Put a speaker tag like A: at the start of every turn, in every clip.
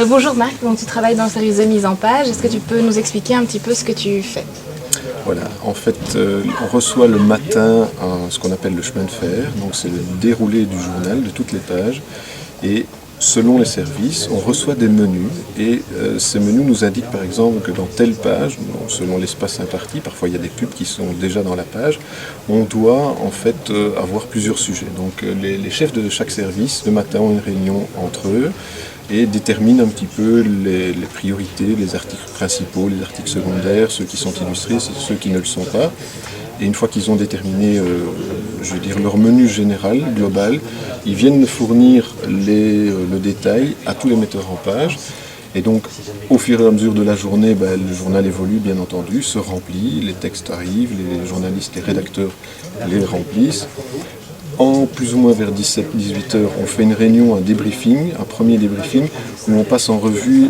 A: Bonjour Marc, donc tu travailles dans le service de mise en page. Est-ce que tu peux nous expliquer un petit peu ce que tu fais?
B: Voilà, en fait, on reçoit le matin ce qu'on appelle le chemin de fer, donc c'est le déroulé du journal, de toutes les pages, et selon les services, on reçoit des menus, et ces menus nous indiquent par exemple que dans telle page, bon, selon l'espace imparti, parfois il y a des pubs qui sont déjà dans la page, on doit en fait avoir plusieurs sujets. Donc les chefs de chaque service, le matin, ont une réunion entre eux, et détermine un petit peu les priorités, les articles principaux, les articles secondaires, ceux qui sont illustrés, ceux qui ne le sont pas. Et une fois qu'ils ont déterminé, je veux dire, leur menu général, global, ils viennent nous fournir le détail à tous les metteurs en page. Et donc, au fur et à mesure de la journée, le journal évolue, bien entendu, se remplit, les textes arrivent, les journalistes, les rédacteurs les remplissent. En plus ou moins vers 17-18 heures, on fait une réunion, un débriefing, un premier débriefing, où on passe en revue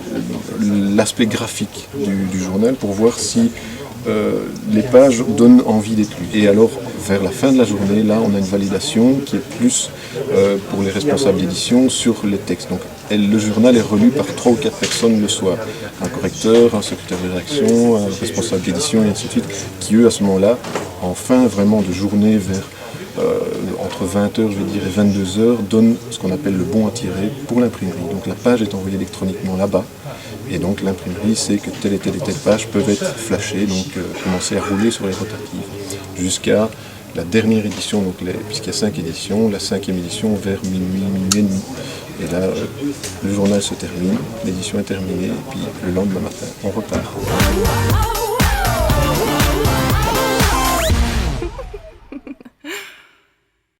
B: l'aspect graphique du journal pour voir si les pages donnent envie d'être lues. Et alors, vers la fin de la journée, là, on a une validation qui est plus pour les responsables d'édition sur les textes. Donc, le journal est relu par 3 ou 4 personnes le soir. Un correcteur, un secrétaire de rédaction, un responsable d'édition, et ainsi de suite, qui eux, à ce moment-là, en fin vraiment de journée, vers entre 20h je vais dire et 22h, donne ce qu'on appelle le bon à tirer pour l'imprimerie. Donc la page est envoyée électroniquement là-bas, et donc l'imprimerie sait que telle et telle page peuvent être flashées, donc commencer à rouler sur les rotatives, jusqu'à la dernière édition, donc puisqu'il y a 5 éditions, la 5e édition vers minuit, minuit et demi. Et là, le journal se termine, l'édition est terminée, et puis le lendemain matin, on repart.